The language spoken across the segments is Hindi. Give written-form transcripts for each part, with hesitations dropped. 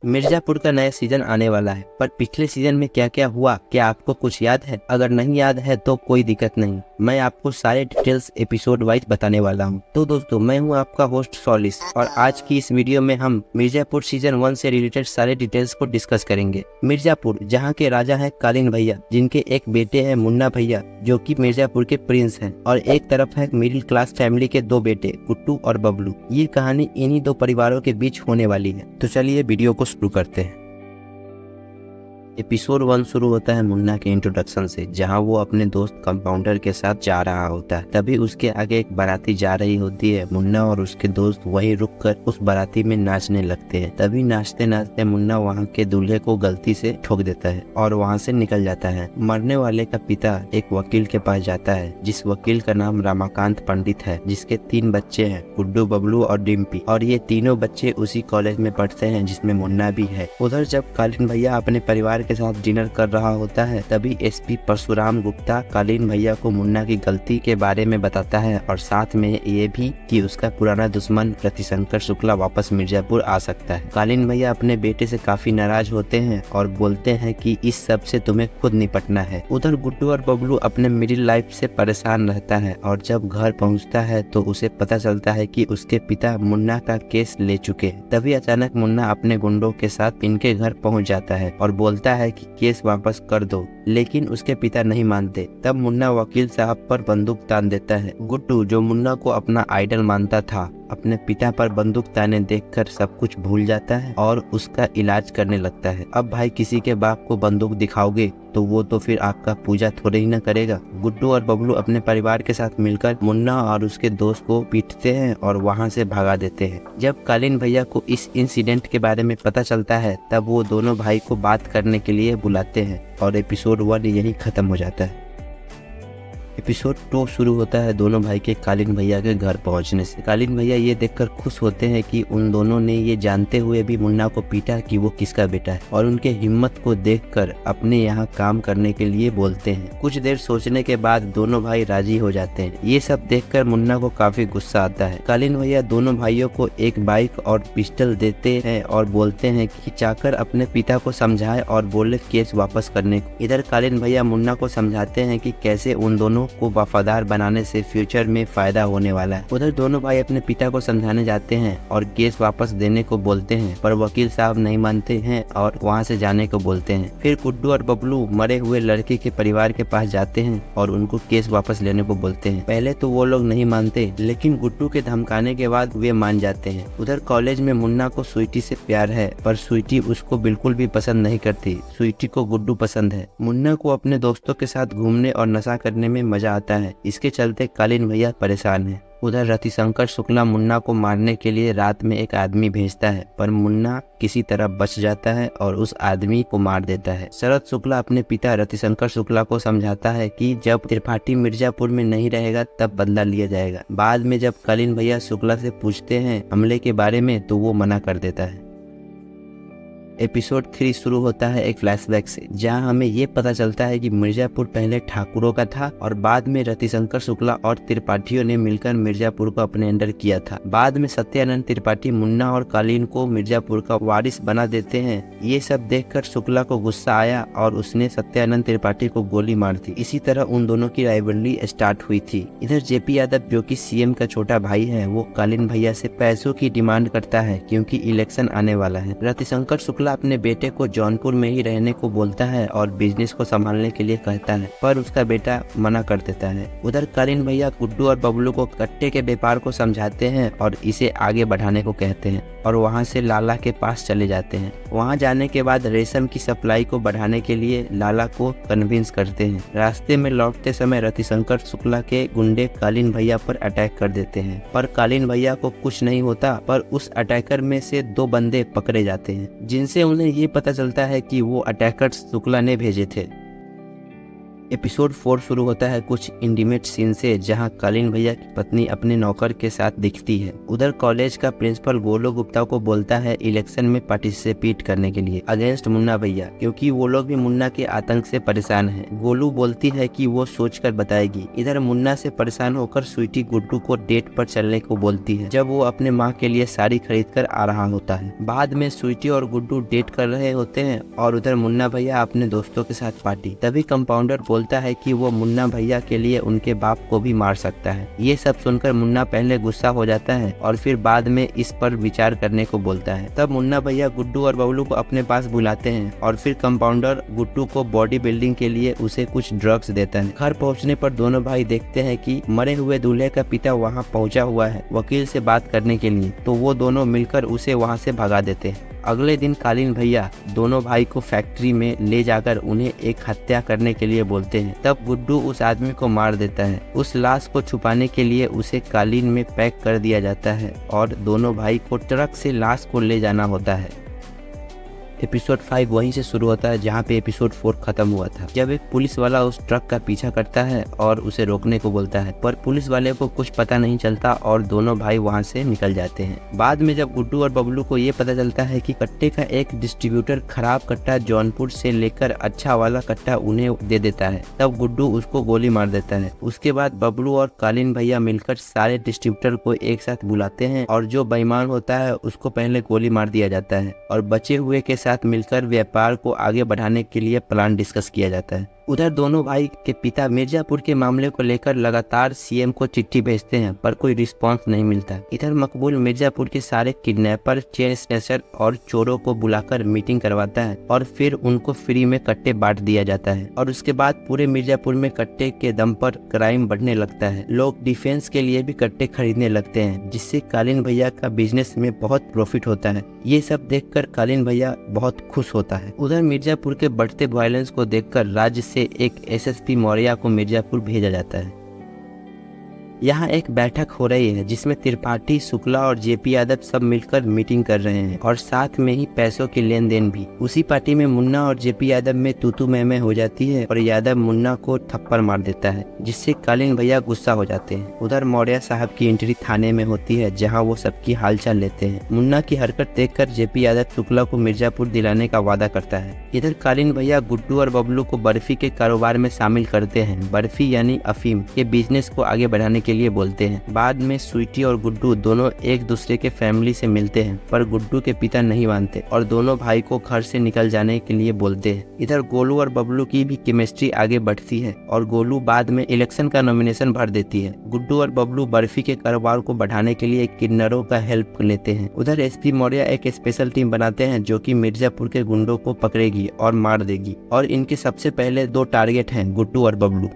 मिर्जापुर का नया सीजन आने वाला है, पर पिछले सीजन में क्या क्या हुआ क्या आपको कुछ याद है? अगर नहीं याद है तो कोई दिक्कत नहीं, मैं आपको सारे डिटेल्स एपिसोड वाइज बताने वाला हूँ। तो दोस्तों, मैं हूँ आपका होस्ट सॉलिस, और आज की इस वीडियो में हम मिर्जापुर सीजन 1 से रिलेटेड सारे डिटेल्स को डिस्कस करेंगे। मिर्जापुर, जहाँ के राजा है कालीन भैया, जिनके एक बेटे हैं मुन्ना भैया जो कि मिर्जापुर के प्रिंस हैं, और एक तरफ है मिडिल क्लास फैमिली के दो बेटे गुड्डू और बबलू। ये कहानी इन्हीं दो परिवारों के बीच होने वाली है। तो चलिए वीडियो को शुरू करते हैं। एपिसोड 1 शुरू होता है मुन्ना के इंट्रोडक्शन से, जहां वो अपने दोस्त कंपाउंडर के साथ जा रहा होता है। तभी उसके आगे एक बाराती जा रही होती है। मुन्ना और उसके दोस्त वहीं रुककर उस बाराती में नाचने लगते हैं। तभी नाचते नाचते मुन्ना वहां के दूल्हे को गलती से ठोक देता है और वहां से निकल जाता है। मरने वाले का पिता एक वकील के पास जाता है, जिस वकील का नाम रमाकांत पंडित है, जिसके 3 बच्चे हैं, गुड्डू, बबलू और डिम्पी, और ये तीनों बच्चे उसी कॉलेज में पढ़ते हैं जिसमें मुन्ना भी है। उधर जब कालीन भैया अपने परिवार के साथ डिनर कर रहा होता है, तभी एसपी परशुराम गुप्ता कालीन भैया को मुन्ना की गलती के बारे में बताता है, और साथ में ये भी कि उसका पुराना दुश्मन रतिशंकर शुक्ला वापस मिर्जापुर आ सकता है। कालीन भैया अपने बेटे से काफी नाराज होते हैं और बोलते हैं कि इस सब से तुम्हें खुद निपटना है। उधर गुड्डू और बबलू अपने मिडिल लाइफ से परेशान रहता है, और जब घर पहुंचता है तो उसे पता चलता है कि उसके पिता मुन्ना का केस ले चुके हैं। तभी अचानक मुन्ना अपने गुंडों के साथ इनके घर पहुंच जाता है और बोलता है कि केस वापस कर दो, लेकिन उसके पिता नहीं मानते। तब मुन्ना वकील साहब पर बंदूक तान देता है। गुड्डू, जो मुन्ना को अपना आइडल मानता था, अपने पिता पर बंदूक ताने देखकर सब कुछ भूल जाता है और उसका इलाज करने लगता है। अब भाई, किसी के बाप को बंदूक दिखाओगे तो वो तो फिर आपका पूजा थोड़े ही न करेगा। गुड्डू और बबलू अपने परिवार के साथ मिलकर मुन्ना और उसके दोस्त को पीटते हैं और वहां से भगा देते हैं। जब कालीन भैया को इस इंसिडेंट के बारे में पता चलता है, तब वो दोनों भाई को बात करने के लिए बुलाते हैं, और एपिसोड 1 यही खत्म हो जाता है। एपिसोड 2 शुरू होता है दोनों भाई के कालीन भैया के घर पहुंचने से। कालीन भैया ये देखकर खुश होते हैं कि उन दोनों ने ये जानते हुए भी मुन्ना को पीटा कि वो किसका बेटा है, और उनके हिम्मत को देखकर अपने यहाँ काम करने के लिए बोलते हैं। कुछ देर सोचने के बाद दोनों भाई राजी हो जाते हैं। ये सब देखकर मुन्ना को काफी गुस्सा आता है। कालीन भैया दोनों भाइयों को एक बाइक और पिस्टल देते हैं और बोलते हैं कि चाकर अपने पिता को समझाए और बोले केस वापस करने को। इधर कालीन भैया मुन्ना को समझाते हैं कि कैसे उन दोनों को वफादार बनाने से फ्यूचर में फायदा होने वाला है। उधर दोनों भाई अपने पिता को समझाने जाते हैं और केस वापस देने को बोलते हैं, पर वकील साहब नहीं मानते हैं और वहां से जाने को बोलते हैं। फिर गुड्डू और बबलू मरे हुए लड़के के परिवार के पास जाते हैं और उनको केस वापस लेने को बोलते हैं। पहले तो वो लोग नहीं मानते, लेकिन गुड्डू के धमकाने के बाद वे मान जाते हैं। उधर कॉलेज में मुन्ना को स्वीटी से प्यार है, पर स्वीटी उसको बिल्कुल भी पसंद नहीं करती। स्वीटी को गुड्डू पसंद है। मुन्ना को अपने दोस्तों के साथ घूमने और नशा करने में मजा आता है, इसके चलते कालीन भैया परेशान है। उधर रतिशंकर शुक्ला मुन्ना को मारने के लिए रात में एक आदमी भेजता है, पर मुन्ना किसी तरह बच जाता है और उस आदमी को मार देता है। शरद शुक्ला अपने पिता रतिशंकर शुक्ला को समझाता है कि जब त्रिपाठी मिर्जापुर में नहीं रहेगा तब बदला लिया जाएगा। बाद में जब कालीन भैया शुक्ला से पूछते हैं हमले के बारे में, तो वो मना कर देता है। एपिसोड 3 शुरू होता है एक फ्लैशबैक से, जहां हमें ये पता चलता है कि मिर्जापुर पहले ठाकुरों का था और बाद में रतिशंकर शुक्ला और त्रिपाठियों ने मिलकर मिर्जापुर को अपने अंडर किया था। बाद में सत्यानंद त्रिपाठी मुन्ना और कालीन को मिर्जापुर का वारिस बना देते हैं। ये सब देखकर शुक्ला को गुस्सा आया और उसने सत्यानंद त्रिपाठी को गोली मार दी। इसी तरह उन दोनों की राइवलरी स्टार्ट हुई थी। इधर जेपी यादव, जो कि सीएम का छोटा भाई है, वो कालीन भैया से पैसों की डिमांड करता है क्योंकि इलेक्शन आने वाला है। रतिशंकर शुक्ला अपने बेटे को जौनपुर में ही रहने को बोलता है और बिजनेस को संभालने के लिए कहता है, पर उसका बेटा मना कर देता है। उधर कालीन भैया गुड्डू और बबलू को कट्टे के व्यापार को समझाते हैं और इसे आगे बढ़ाने को कहते हैं, और वहां से लाला के पास चले जाते हैं। वहां जाने के बाद रेशम की सप्लाई को बढ़ाने के लिए लाला को कन्विंस करते हैं। रास्ते में लौटते समय रतिशंकर शुक्ला के गुंडे कालीन भैया पर अटैक कर देते हैं, पर कालीन भैया को कुछ नहीं होता, पर उस अटैकर में से 2 बंदे पकड़े जाते हैं, जिनसे उन्हें ये पता चलता है कि वो अटैकर शुक्ला ने भेजे थे। एपिसोड 4 शुरू होता है कुछ इंटीमेट सीन से, जहां कालीन भैया की पत्नी अपने नौकर के साथ दिखती है। उधर कॉलेज का प्रिंसिपल गोलू गुप्ता को बोलता है इलेक्शन में पार्टिसिपेट करने के लिए अगेंस्ट मुन्ना भैया, क्योंकि वो लोग भी मुन्ना के आतंक से परेशान है। गोलू बोलती है कि वो सोचकर बताएगी। इधर मुन्ना से परेशान होकर स्वीटी गुड्डू को डेट पर चलने को बोलती है, जब वो अपने माँ के लिए साड़ी खरीद कर आ रहा होता है। बाद में स्वीटी और गुड्डू डेट कर रहे होते हैं और उधर मुन्ना भैया अपने दोस्तों के साथ पार्टी। तभी कंपाउंडर बोलता है कि वो मुन्ना भैया के लिए उनके बाप को भी मार सकता है। ये सब सुनकर मुन्ना पहले गुस्सा हो जाता है और फिर बाद में इस पर विचार करने को बोलता है। तब मुन्ना भैया गुड्डू और बबलू को अपने पास बुलाते हैं और फिर कंपाउंडर गुड्डू को बॉडी बिल्डिंग के लिए उसे कुछ ड्रग्स देता है। घर पहुंचने पर दोनों भाई देखते हैं कि मरे हुए दूल्हे का पिता वहां पहुंचा हुआ है वकील से बात करने के लिए, तो वो दोनों मिलकर उसे वहां से भगा देते हैं। अगले दिन कालीन भैया दोनों भाई को फैक्ट्री में ले जाकर उन्हें एक हत्या करने के लिए बोलते हैं। तब गुड्डू उस आदमी को मार देता है। उस लाश को छुपाने के लिए उसे कालीन में पैक कर दिया जाता है और दोनों भाई को ट्रक से लाश को ले जाना होता है। एपिसोड 5 वहीं से शुरू होता है जहां पे एपिसोड 4 खत्म हुआ था, जब एक पुलिस वाला उस ट्रक का पीछा करता है और उसे रोकने को बोलता है, पर पुलिस वाले को कुछ पता नहीं चलता और दोनों भाई वहां से निकल जाते हैं। बाद में जब गुड्डू और बबलू को ये पता चलता है कि कट्टे का एक डिस्ट्रीब्यूटर खराब कट्टा जौनपुर से लेकर अच्छा वाला कट्टा उन्हें दे देता है, तब गुड्डू उसको गोली मार देता है। उसके बाद बबलू और कालीन भैया मिलकर सारे डिस्ट्रीब्यूटर को एक साथ बुलाते हैं और जो बेईमान होता है उसको पहले गोली मार दिया जाता है और बचे हुए के साथ मिलकर व्यापार को आगे बढ़ाने के लिए प्लान डिस्कस किया जाता है। उधर दोनों भाई के पिता मिर्जापुर के मामले को लेकर लगातार सीएम को चिट्ठी भेजते हैं, पर कोई रिस्पांस नहीं मिलता। इधर मकबूल मिर्जापुर के सारे किडनैपर, चेन स्नैचर और चोरों को बुलाकर मीटिंग करवाता है और फिर उनको फ्री में कट्टे बांट दिया जाता है और उसके बाद पूरे मिर्जापुर में कट्टे के दम पर क्राइम बढ़ने लगता है। लोग डिफेंस के लिए भी कट्टे खरीदने लगते हैं, जिससे कालीन भैया का बिजनेस में बहुत प्रॉफिट होता है। ये सब देखकर कालीन भैया बहुत खुश होता है। उधर मिर्जापुर के बढ़ते वायलेंस को देखकर राज्य से एक एसएसपी मौर्या को मिर्जापुर भेजा जाता है। यहाँ एक बैठक हो रही है जिसमें त्रिपाठी, शुक्ला और जेपी यादव सब मिलकर मीटिंग कर रहे हैं और साथ में ही पैसों की लेन देन भी। उसी पार्टी में मुन्ना और जेपी यादव में तू मैं हो जाती है और यादव मुन्ना को थप्पड़ मार देता है, जिससे कालीन भैया गुस्सा हो जाते हैं। उधर मौर्या साहब की एंट्री थाने में होती है, जहाँ वो सबकी हालचाल लेते हैं। मुन्ना की हरकत देखकर जेपी यादव शुक्ला को मिर्जापुर दिलाने का वादा करता है। इधर कालीन भैया गुड्डू और बबलू को बर्फी के कारोबार में शामिल करते हैं। बर्फी यानी अफीम के बिजनेस को आगे बढ़ाने के लिए बोलते हैं। बाद में स्वीटी और गुड्डू दोनों एक दूसरे के फैमिली से मिलते हैं, पर गुड्डू के पिता नहीं मानते और दोनों भाई को घर से निकल जाने के लिए बोलते हैं। इधर गोलू और बबलू की भी केमिस्ट्री आगे बढ़ती है और गोलू बाद में इलेक्शन का नॉमिनेशन भर देती है। गुड्डू और बबलू बर्फी के कारोबार को बढ़ाने के लिए किन्नरों का हेल्प लेते हैं। उधर एसपी मौर्या एक स्पेशल टीम बनाते हैं जो कि मिर्जापुर के गुंडों को पकड़ेगी और मार देगी और इनके सबसे पहले 2 टारगेट हैं गुड्डू और बबलू।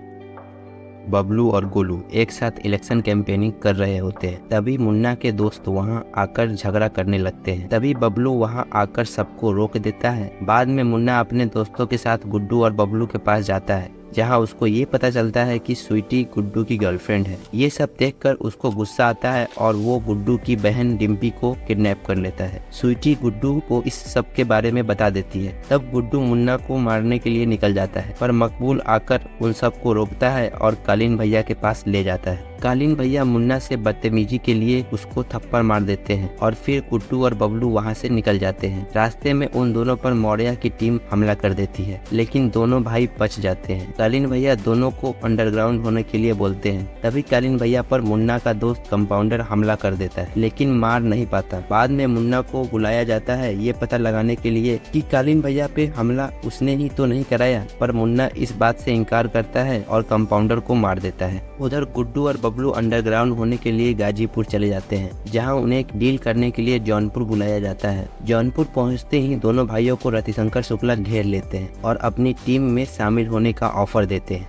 बबलू और गोलू एक साथ इलेक्शन कैंपेनिंग कर रहे होते हैं। तभी मुन्ना के दोस्त वहां आकर झगड़ा करने लगते हैं। तभी बबलू वहां आकर सबको रोक देता है। बाद में मुन्ना अपने दोस्तों के साथ गुड्डू और बबलू के पास जाता है, जहां उसको ये पता चलता है कि स्वीटी गुड्डू की गर्लफ्रेंड है। ये सब देखकर उसको गुस्सा आता है और वो गुड्डू की बहन डिम्पी को किडनैप कर लेता है। स्वीटी गुड्डू को इस सब के बारे में बता देती है। तब गुड्डू मुन्ना को मारने के लिए निकल जाता है, पर मकबूल आकर उन सबको रोकता है और कालीन भैया के पास ले जाता है। कालीन भैया मुन्ना से बदतमीजी के लिए उसको थप्पड़ मार देते हैं और फिर गुड्डू और बबलू वहां से निकल जाते हैं। रास्ते में उन दोनों पर मौर्या की टीम हमला कर देती है, लेकिन दोनों भाई बच जाते हैं। कालीन भैया दोनों को अंडरग्राउंड होने के लिए बोलते हैं। तभी कालीन भैया पर मुन्ना का दोस्त कंपाउंडर हमला कर देता है, लेकिन मार नहीं पाता। बाद में मुन्ना को बुलाया जाता है ये पता लगाने के लिए कि कालीन भैया पे हमला उसने ही तो नहीं कराया, पर मुन्ना इस बात से इनकार करता है और कंपाउंडर को मार देता है। उधर गुड्डू और बबलू अंडरग्राउंड होने के लिए गाजीपुर चले जाते हैं, जहां उन्हें एक डील करने के लिए जौनपुर बुलाया जाता है। जौनपुर पहुंचते ही दोनों भाइयों को रतिशंकर शुक्ला घेर लेते हैं और अपनी टीम में शामिल होने का ऑफर देते हैं।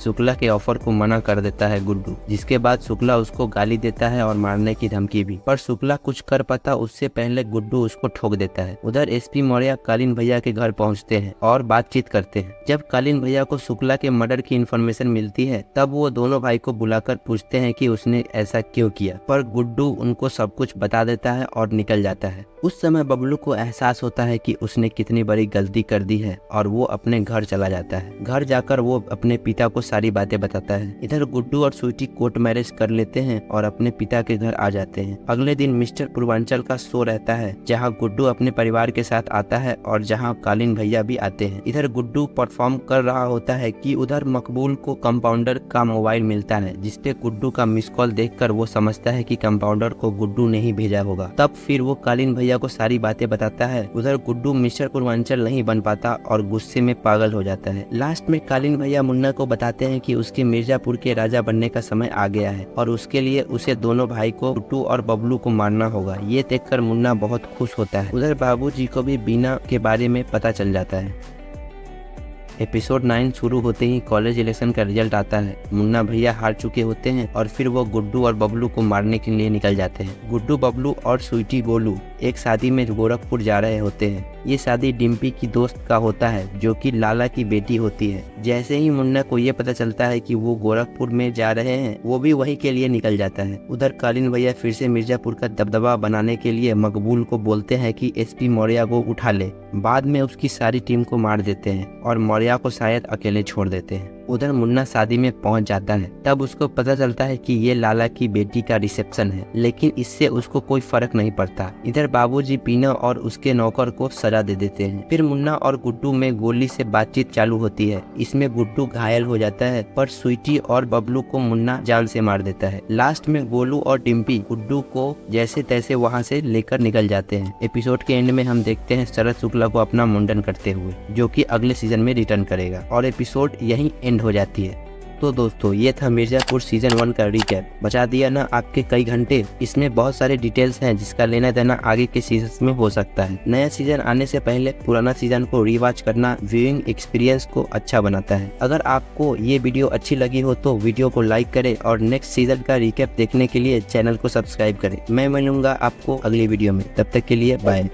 शुक्ला के ऑफर को मना कर देता है गुड्डू, जिसके बाद शुक्ला उसको गाली देता है और मारने की धमकी भी, पर शुक्ला कुछ कर पाता उससे पहले गुड्डू उसको ठोक देता है। उधर एसपी मौर्य कालीन भैया के घर पहुंचते हैं और बातचीत करते हैं। जब कालीन भैया को शुक्ला के मर्डर की इन्फॉर्मेशन मिलती है तब वो दोनों भाई को बुलाकर पूछते हैं कि उसने ऐसा क्यों किया, पर गुड्डू उनको सब कुछ बता देता है और निकल जाता है। उस समय बबलू को एहसास होता है कि उसने कितनी बड़ी गलती कर दी है और वो अपने घर चला जाता है। घर जाकर वो अपने पिता को सारी बातें बताता है। इधर गुड्डू और स्वीटी कोर्ट मैरिज कर लेते हैं और अपने पिता के घर आ जाते हैं। अगले दिन मिस्टर पूर्वांचल का शो रहता है जहाँ गुड्डू अपने परिवार के साथ आता है और जहाँ कालीन भैया भी आते हैं। इधर गुड्डू परफॉर्म कर रहा होता है कि उधर मकबूल को कंपाउंडर का मोबाइल मिलता है, जिसपे गुड्डू का मिस कॉल देखकर वो समझता है कि कंपाउंडर को गुड्डू ने ही भेजा होगा। तब फिर वो कालीन भैया को सारी बातें बताता है। उधर गुड्डू मिस्टर पूर्वांचल नहीं बन पाता और गुस्से में पागल हो जाता है। लास्ट में कालीन भैया मुन्ना को बताते हैं कि उसके मिर्जापुर के राजा बनने का समय आ गया है और उसके लिए उसे दोनों भाई को गुड्डू और बबलू को मारना होगा। ये देखकर मुन्ना बहुत खुश होता है। उधर बाबूजी को भी बीना के बारे में पता चल जाता है। एपिसोड 9 शुरू होते ही कॉलेज इलेक्शन का रिजल्ट आता है। मुन्ना भैया हार चुके होते हैं और फिर वो गुड्डू और बबलू को मारने के लिए निकल जाते हैं। गुड्डू, बबलू और स्वीटी गोलू एक शादी में गोरखपुर जा रहे होते हैं। ये शादी डिम्पी की दोस्त का होता है जो कि लाला की बेटी होती है। जैसे ही मुन्ना को ये पता चलता है कि वो गोरखपुर में जा रहे हैं, वो भी वहीं के लिए निकल जाता है। उधर कालीन भैया फिर से मिर्जापुर का दबदबा बनाने के लिए मकबूल को बोलते हैं कि एसपी मौर्य को उठा ले। बाद में उसकी सारी टीम को मार देते हैं और मौर्य को शायद अकेले छोड़ देते हैं। उधर मुन्ना शादी में पहुंच जाता है। तब उसको पता चलता है कि ये लाला की बेटी का रिसेप्शन है, लेकिन इससे उसको कोई फर्क नहीं पड़ता। इधर बाबूजी पीना और उसके नौकर को सजा दे देते हैं। फिर मुन्ना और गुड्डू में गोली से बातचीत चालू होती है। इसमें गुड्डू घायल हो जाता है, पर स्वीटी और बबलू को मुन्ना जान से मार देता है। लास्ट में गोलू और डिम्पी गुड्डू को जैसे तैसे वहाँ से लेकर निकल जाते हैं। एपिसोड के एंड में हम देखते हैं शरद शुक्ला को अपना मुंडन करते हुए, जो कि अगले सीजन में रिटर्न करेगा और एपिसोड यहीं एंड हो जाती है। तो दोस्तों, ये था मिर्जापुर सीजन 1 का रिकैप। बचा दिया ना आपके कई घंटे। इसमें बहुत सारे डिटेल्स हैं जिसका लेना देना आगे के सीजन में हो सकता है। नया सीजन आने से पहले पुराना सीजन को रिवॉच करना व्यूइंग एक्सपीरियंस को अच्छा बनाता है। अगर आपको ये वीडियो अच्छी लगी हो तो वीडियो को लाइक करें और नेक्स्ट सीजन का रिकैप देखने के लिए चैनल को सब्सक्राइब करें। मैं मिलूंगा आपको अगली वीडियो में, तब तक के लिए बाय।